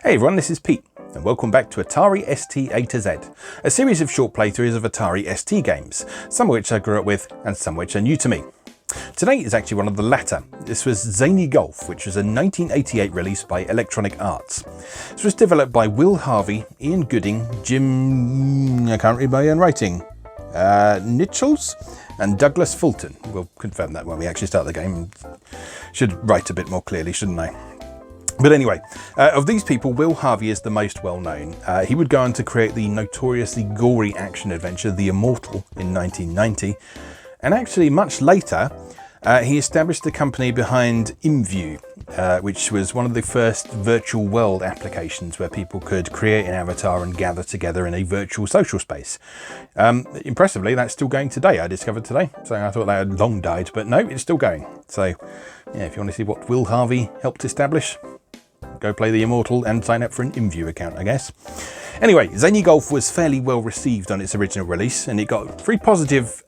Hey everyone, this is Pete, and welcome back to Atari ST A to Z, a series of short playthroughs of Atari ST games, some of which I grew up with and some which are new to me. Today is actually one of the latter. This was Zany Golf, which was a 1988 release by Electronic Arts. This was developed by Will Harvey, Ian Gooding, Jim, I can't read my own writing, Nichols, and Douglas Fulton. We'll confirm that when we actually start the game. Should write a bit more clearly, shouldn't I? But anyway, of these people, Will Harvey is the most well known. He would go on to create the notoriously gory action adventure The Immortal in 1990. And actually much later, he established the company behind ImView, which was one of the first virtual world applications where people could create an avatar and gather together in a virtual social space. Impressively, that's still going today, I discovered today. So I thought that had long died, but no, it's still going. So yeah, if you want to see what Will Harvey helped establish, go play The Immortal and sign up for an ImView account, I guess. Anyway, Zany Golf was fairly well received on its original release, and it got very positive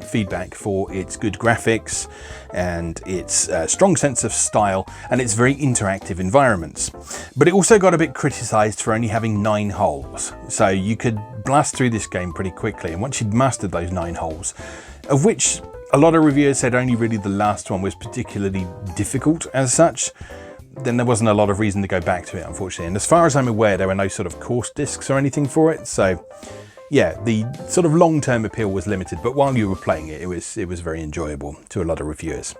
feedback for its good graphics and its strong sense of style and its very interactive environments. But it also got a bit criticised for only having 9 holes, so you could blast through this game pretty quickly. And once you'd mastered those 9 holes, of which a lot of reviewers said only really the last one was particularly difficult as such, then there wasn't a lot of reason to go back to it, unfortunately. And as far as I'm aware, there were no sort of course discs or anything for it. So yeah, the sort of long-term appeal was limited, but while you were playing it, it was very enjoyable to a lot of reviewers.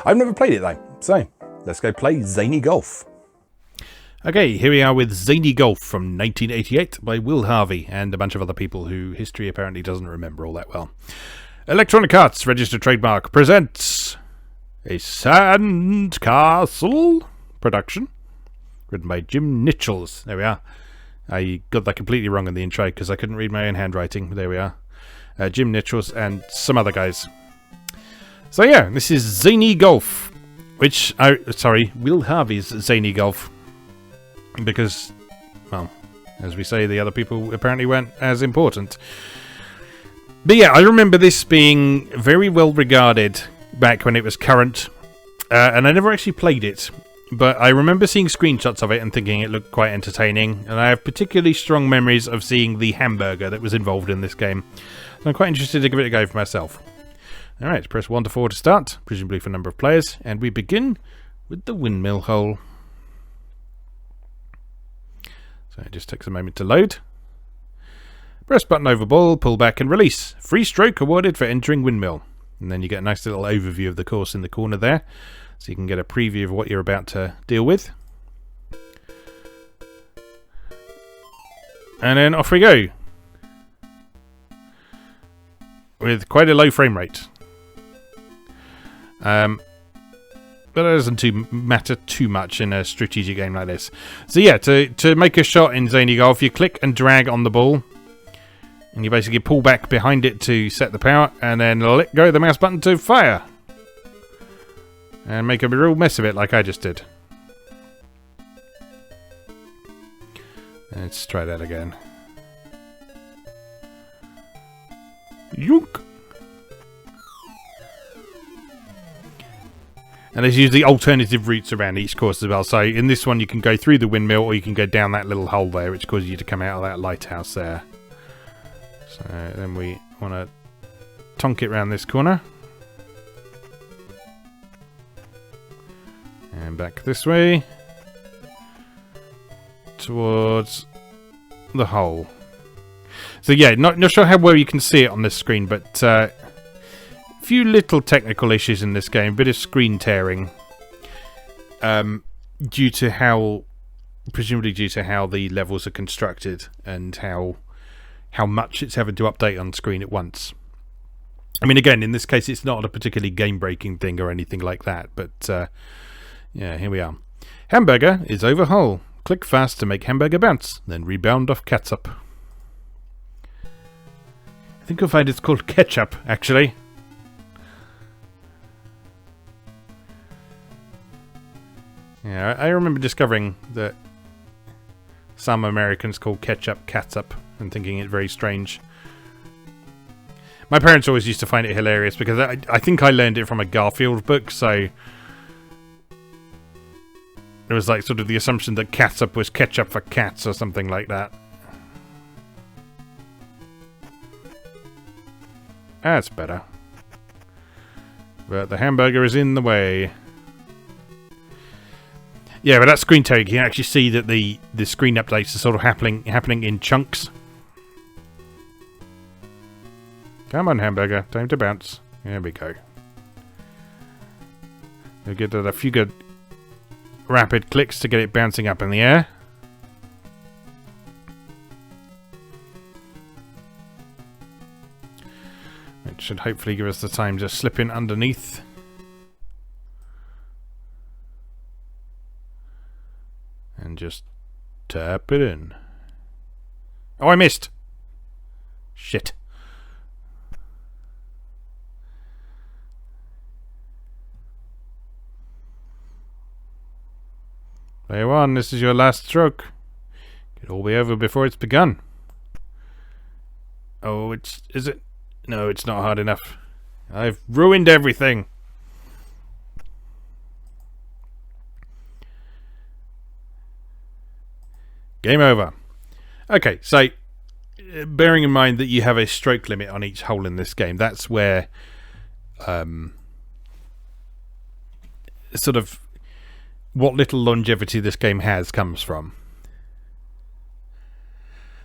I've never played it though, so let's go play Zany Golf. Okay, here we are with Zany Golf from 1988 by Will Harvey and a bunch of other people who history apparently doesn't remember all that well. Electronic Arts Registered Trademark presents a Sandcastle production, written by Jim Nichols. There we are. I got that completely wrong in the intro because I couldn't read my own handwriting. There we are. Jim Nichols and some other guys. So yeah, this is Zany Golf, Will Harvey's Zany Golf, because, well, as we say, the other people apparently weren't as important. But yeah, I remember this being very well regarded back when it was current, and I never actually played it. But I remember seeing screenshots of it and thinking it looked quite entertaining, and I have particularly strong memories of seeing the hamburger that was involved in this game. So I'm quite interested to give it a go for myself. Alright, press 1 to 4 to start, presumably for a number of players, and we begin with the Windmill Hole. So it just takes a moment to load. Press button over ball, pull back and release. Free stroke awarded for entering Windmill. And then you get a nice little overview of the course in the corner there, so you can get a preview of what you're about to deal with. And then off we go, with quite a low frame rate. But that doesn't matter too much in a strategic game like this. So yeah, to make a shot in Zany Golf, you click and drag on the ball, and you basically pull back behind it to set the power, and then let go of the mouse button to fire. And make a real mess of it like I just did. Let's try that again. Yoink! And there's usually alternative routes around each course as well. So in this one you can go through the windmill, or you can go down that little hole there, which causes you to come out of that lighthouse there. So then we want to tonk it around this corner. And back this way towards the hole. So yeah, not sure how well you can see it on this screen, but a few little technical issues in this game. A bit of screen tearing, presumably due to how the levels are constructed and how much it's having to update on screen at once. I mean, again, in this case, it's not a particularly game-breaking thing or anything like that, but yeah, here we are. Hamburger is over hole. Click fast to make hamburger bounce, then rebound off catsup. I think you'll find it's called ketchup, actually. Yeah, I remember discovering that some Americans call ketchup catsup and thinking it very strange. My parents always used to find it hilarious because I think I learned it from a Garfield book, so There was like sort of the assumption that catsup was ketchup for cats or something like that. That's better. But the hamburger is in the way. Yeah, but that screen tag, you can actually see that the screen updates are sort of happening in chunks. Come on, hamburger. Time to bounce. There we go. We'll give it a few good rapid clicks to get it bouncing up in the air. It should hopefully give us the time to slip in underneath. And just tap it in. Oh, I missed! Shit. Player 1, this is your last stroke. It'll all be over before it's begun. Oh, is it? No, it's not hard enough. I've ruined everything. Game over. Okay, so bearing in mind that you have a stroke limit on each hole in this game, that's where sort of what little longevity this game has comes from.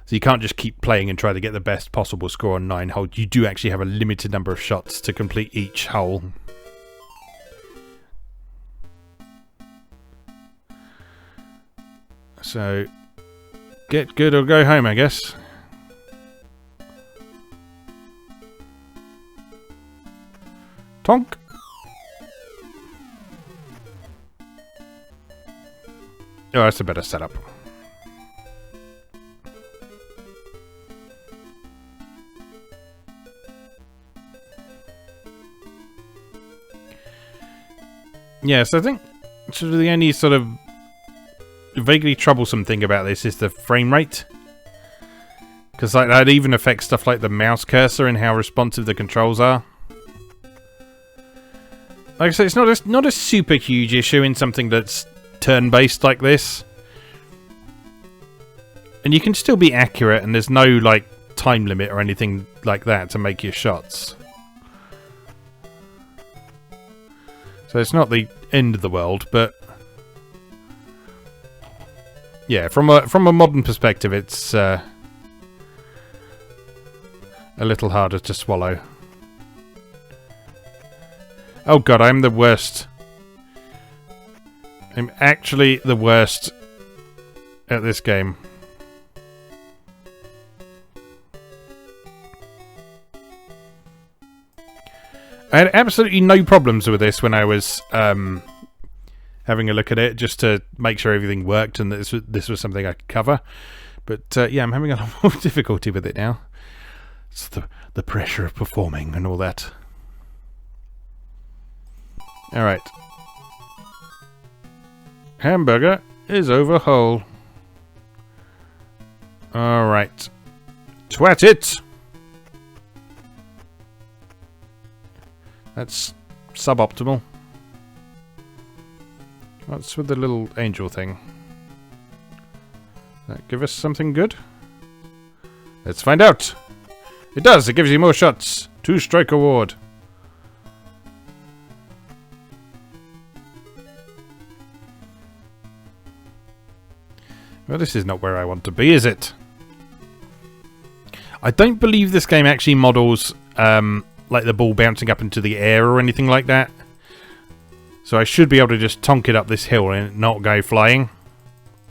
So you can't just keep playing and try to get the best possible score on 9 holes. You do actually have a limited number of shots to complete each hole. So get good or go home, I guess. Tonk. Oh, that's a better setup. Yes, I think sort of the only sort of vaguely troublesome thing about this is the frame rate. Because like, that even affects stuff like the mouse cursor and how responsive the controls are. Like I say, it's not a super huge issue in something that's turn-based like this. And you can still be accurate, and there's no like time limit or anything like that to make your shots. So it's not the end of the world, but yeah, from a modern perspective, it's a little harder to swallow. Oh god, I'm the worst. I'm actually the worst at this game. I had absolutely no problems with this when I was having a look at it, just to make sure everything worked and that this was something I could cover. But yeah, I'm having a lot more difficulty with it now. It's the pressure of performing and all that. Alright. Hamburger is over hole. Alright. Twat it! That's suboptimal. What's with the little angel thing? That give us something good? Let's find out! It does! It gives you more shots! 2-strike award. Well, this is not where I want to be, is it? I don't believe this game actually models like the ball bouncing up into the air or anything like that. So I should be able to just tonk it up this hill and not go flying.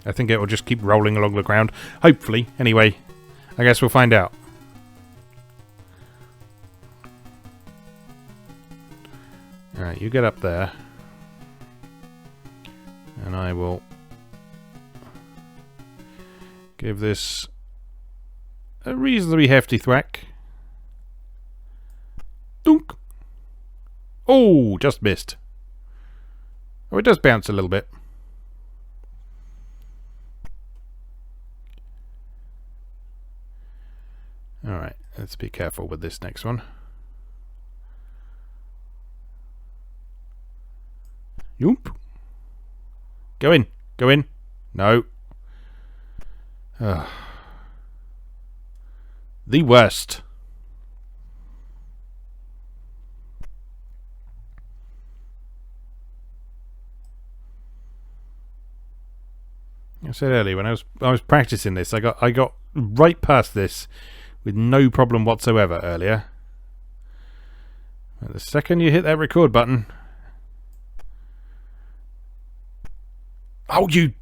I think it will just keep rolling along the ground. Hopefully. Anyway, I guess we'll find out. Alright, you get up there. And I will give this a reasonably hefty thwack. Dunk! Oh, just missed. Oh, it does bounce a little bit. Alright, let's be careful with this next one. Yoop! Go in! Go in. No. Ugh. The worst. I said earlier when I was practicing this, I got right past this with no problem whatsoever earlier. The second you hit that record button, oh you!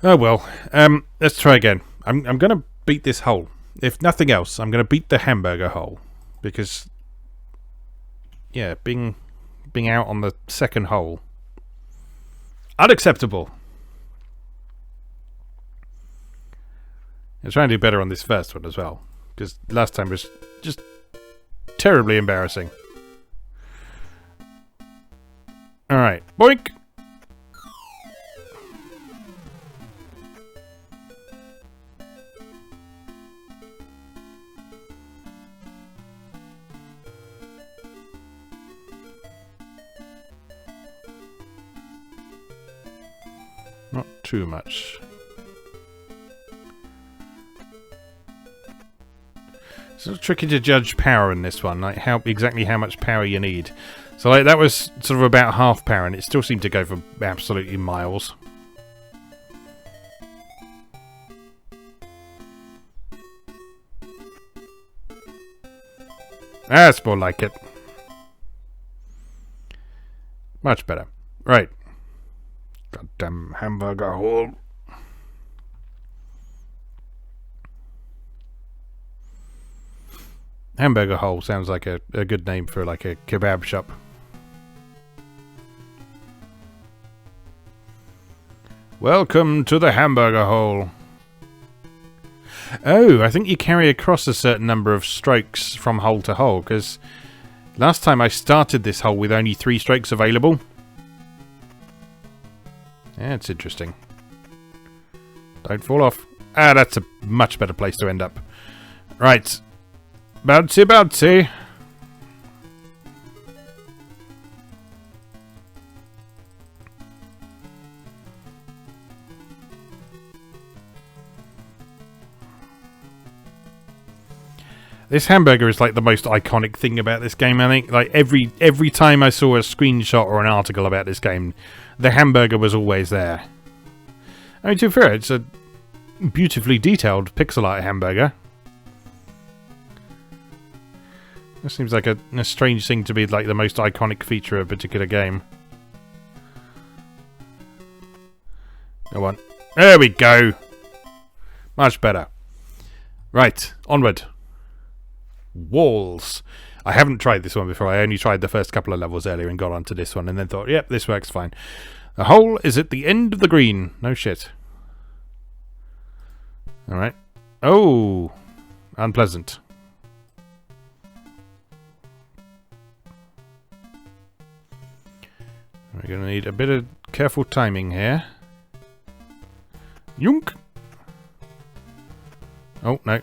Oh well. Let's try again. I'm gonna beat this hole. If nothing else, I'm gonna beat the Hamburger Hole because, yeah, being out on the second hole, unacceptable. I'm trying to do better on this first one as well because last time was just terribly embarrassing. All right, boink. Not too much. It's a little tricky to judge power in this one, like exactly how much power you need. So like that was sort of about half power, and it still seemed to go for absolutely miles. That's more like it. Much better. Right. Goddamn Hamburger Hole. Hamburger Hole sounds like a good name for like a kebab shop. Welcome to the Hamburger Hole. Oh, I think you carry across a certain number of strokes from hole to hole, because last time I started this hole with only 3 strokes available. Yeah, it's interesting. Don't fall off. Ah, that's a much better place to end up. Right. Bouncy, bouncy. This hamburger is like the most iconic thing about this game, I think. Like every time I saw a screenshot or an article about this game, the hamburger was always there. I mean, to be fair, it's a beautifully detailed pixel art hamburger. That seems like a strange thing to be like the most iconic feature of a particular game. Go on. There we go. Much better. Right, onward. Walls. I haven't tried this one before. I only tried the first couple of levels earlier and got onto this one and then thought, yep, this works fine. The hole is at the end of the green. No shit. Alright. Oh! Unpleasant. We're going to need a bit of careful timing here. Yunk! Oh, no.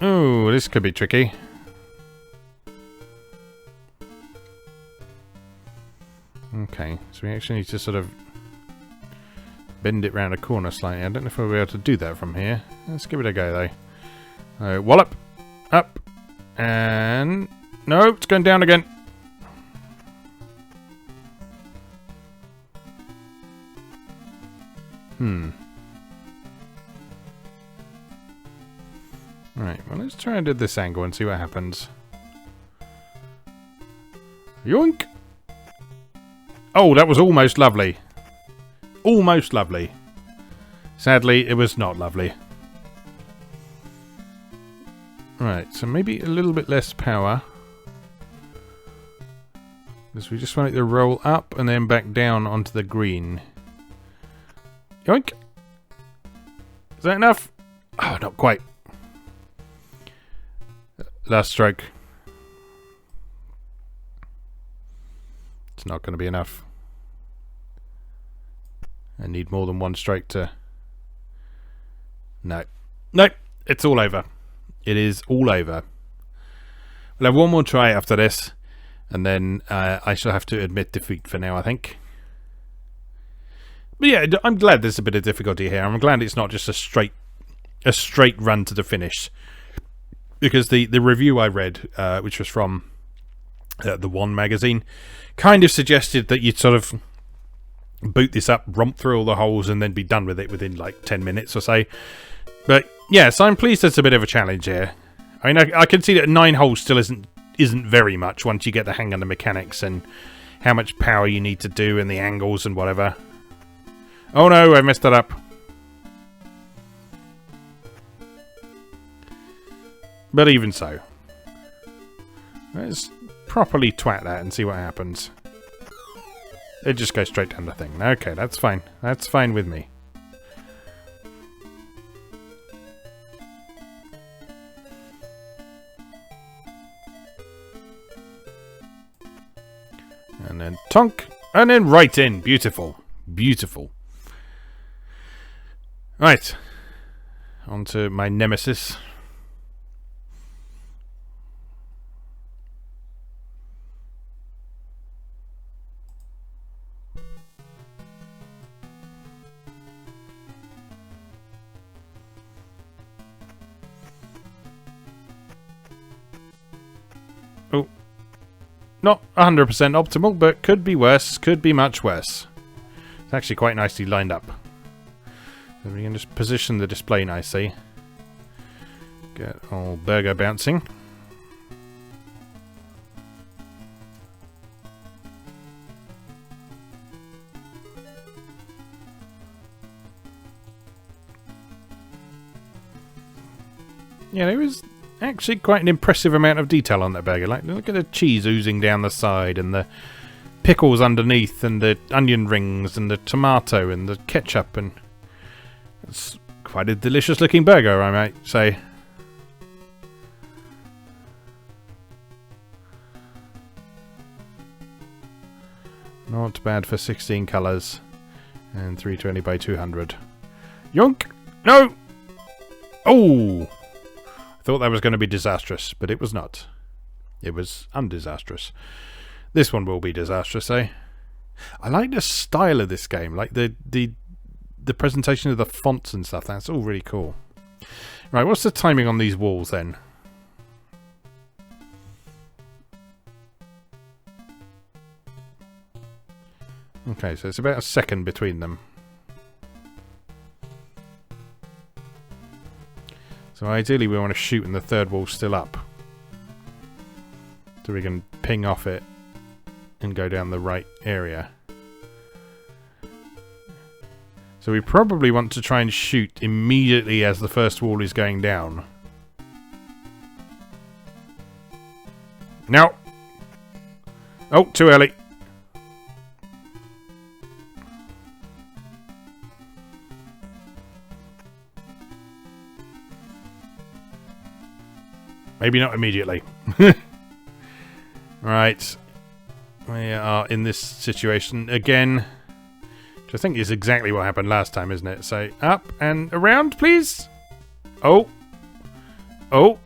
Oh, this could be tricky. Okay, so we actually need to sort of bend it round a corner slightly. I don't know if we'll be able to do that from here. Let's give it a go, though. Wallop! Up! And... no, it's going down again. Right, well, let's try and do this angle and see what happens. Yoink! Oh, that was almost lovely. Almost lovely. Sadly, it was not lovely. Right, so maybe a little bit less power. Because we just want it to roll up and then back down onto the green. Yoink! Is that enough? Oh, not quite. Last stroke. It's not going to be enough. I need more than one stroke to... No. No! It's all over. It is all over. We'll have one more try after this, and then I shall have to admit defeat for now, I think. But yeah, I'm glad there's a bit of difficulty here. I'm glad it's not just a straight run to the finish. Because the review I read, which was from the One magazine, kind of suggested that you'd sort of boot this up, romp through all the holes, and then be done with it within like 10 minutes or so. But yeah, so I'm pleased it's a bit of a challenge here. I mean, I can see that 9 holes still isn't very much once you get the hang of the mechanics and how much power you need to do and the angles and whatever. Oh no, I messed that up. But even so, let's properly twat that and see what happens. It just goes straight down the thing. Okay, that's fine. That's fine with me. And then tonk, and then right in. Beautiful. Beautiful. Right. On to my nemesis. Oh. Not 100% optimal, but could be worse. Could be much worse. It's actually quite nicely lined up. So we can just position the display nicely. Get old burger bouncing. Yeah, there is actually quite an impressive amount of detail on that burger. Like, look at the cheese oozing down the side, and the pickles underneath, and the onion rings, and the tomato, and the ketchup, and it's quite a delicious looking burger, I might say. Not bad for 16 colours and 320 by 200. Yonk! No! Oh! I thought that was going to be disastrous, but it was not. It was undisastrous. This one will be disastrous, eh? I like the style of this game, like the presentation of the fonts and stuff. That's all really cool. Right, what's the timing on these walls then? Okay, so it's about a second between them. So ideally we want to shoot and the third wall's still up. So we can ping off it and go down the right area. So we probably want to try and shoot immediately as the first wall is going down. No! Oh, too early. Maybe not immediately. Right. We are in this situation again. Which I think is exactly what happened last time, isn't it? So, up and around, please. Oh. Oh.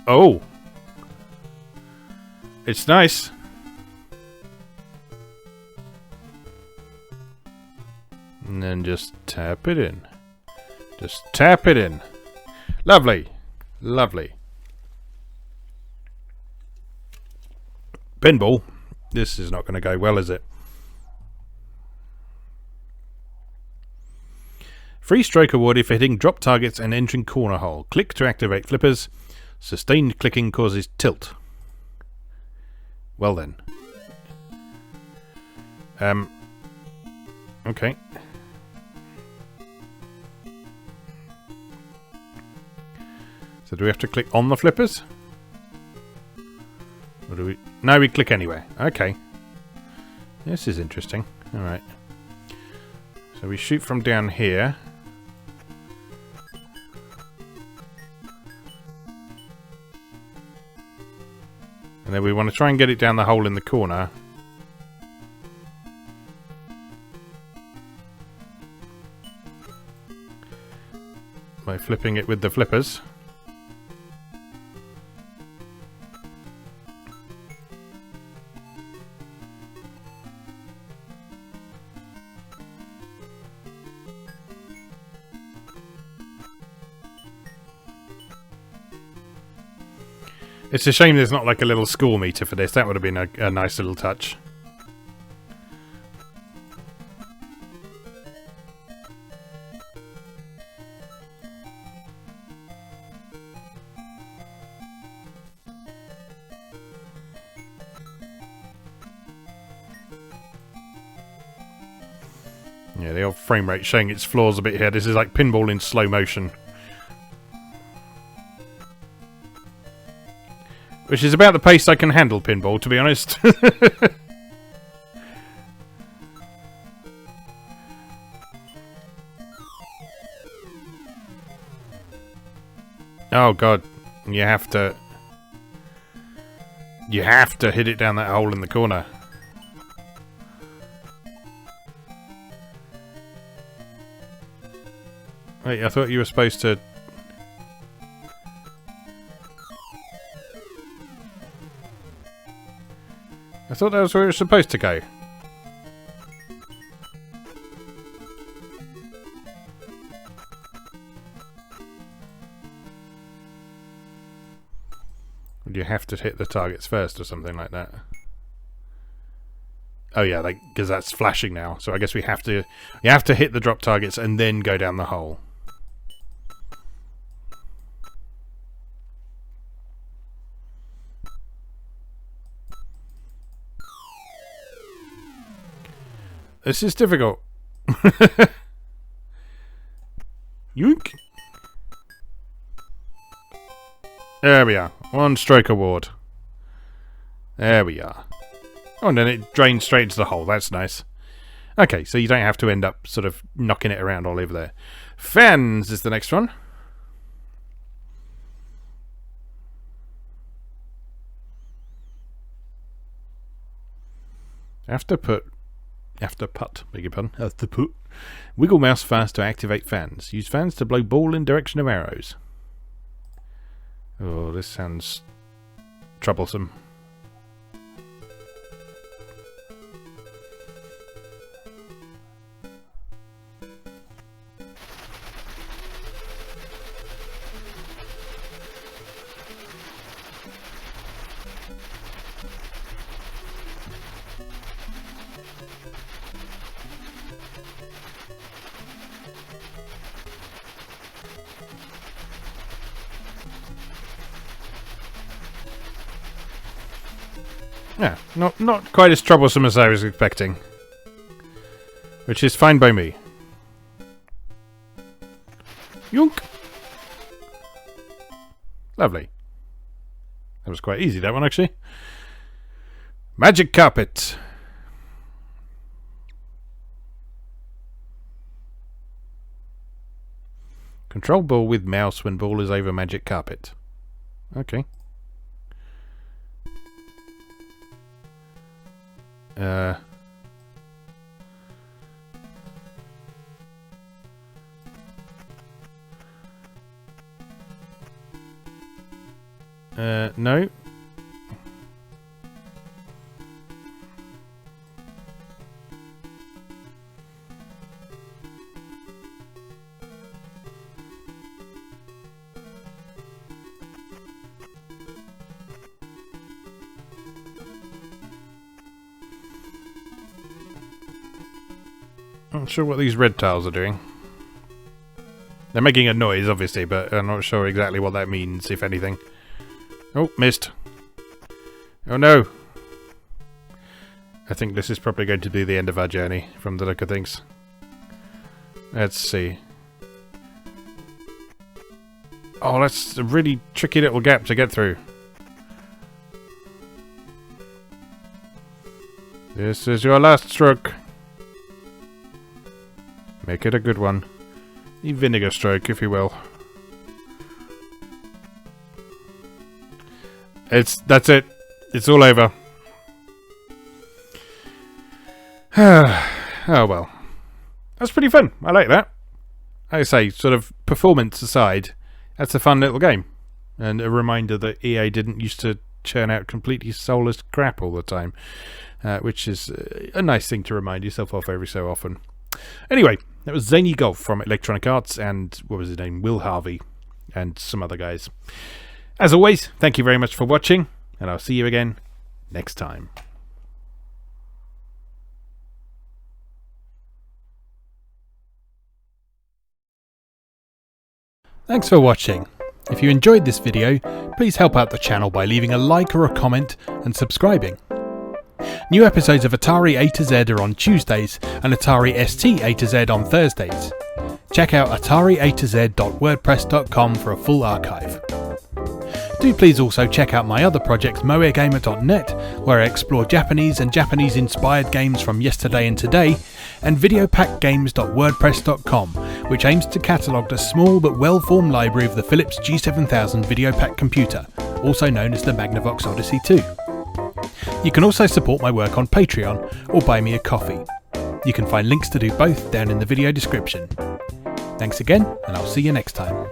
Oh. It's nice. And then just tap it in. Just tap it in. Lovely. Lovely. Pinball. This is not going to go well, is it? Free stroke awarded for hitting drop targets and entering corner hole. Click to activate flippers. Sustained clicking causes tilt. Well then. Okay. So do we have to click on the flippers? Or do we... No, we click anywhere. Okay. This is interesting. Alright. So we shoot from down here. And then we want to try and get it down the hole in the corner. by flipping it with the flippers. It's a shame there's not like a little score meter for this. That would have been a nice little touch. Yeah, the old frame rate showing its flaws a bit here. This is like pinball in slow motion. Which is about the pace I can handle pinball, to be honest. Oh god, you have to hit it down that hole in the corner. Wait, I thought you were supposed to... I thought that was where it was supposed to go. Would you have to hit the targets first or something like that? Oh yeah, because that's flashing now. So I guess we have to hit the drop targets and then go down the hole. This is difficult. Yoink. There we are. 1 stroke award. There we are. Oh, and then it drains straight into the hole. That's nice. Okay, so you don't have to end up sort of knocking it around all over there. Fans is the next one. After putt, beg your pardon. After put. Wiggle mouse fast to activate fans. Use fans to blow ball in direction of arrows. Oh, this sounds troublesome. Yeah, not quite as troublesome as I was expecting. Which is fine by me. Yoink! Lovely. That was quite easy, that one, actually. Magic carpet. Control ball with mouse when ball is over magic carpet. Okay. No. Not sure what these red tiles are doing. They're making a noise, obviously, but I'm not sure exactly what that means, if anything. Oh, missed. Oh no! I think this is probably going to be the end of our journey, from the look of things. Let's see. Oh, that's a really tricky little gap to get through. This is your last stroke. Make it a good one. The vinegar stroke, if you will. That's it. It's all over. Oh well. That's pretty fun. I like that. I say, sort of performance aside, that's a fun little game. And a reminder that EA didn't used to churn out completely soulless crap all the time, which is a nice thing to remind yourself of every so often. Anyway, that was Zany Golf from Electronic Arts and, what was his name, Will Harvey, and some other guys. As always, thank you very much for watching, and I'll see you again next time. Thanks for watching. If you enjoyed this video, please help out the channel by leaving a like or a comment and subscribing. New episodes of Atari A to Z are on Tuesdays and Atari ST A to Z on Thursdays. Check out atariatoz.wordpress.com for a full archive. Do please also check out my other projects moegamer.net, where I explore Japanese and Japanese-inspired games from yesterday and today, and videopackgames.wordpress.com, which aims to catalogue a small but well-formed library of the Philips G7000 Videopack computer, also known as the Magnavox Odyssey 2. You can also support my work on Patreon or buy me a coffee. You can find links to do both down in the video description. Thanks again, and I'll see you next time.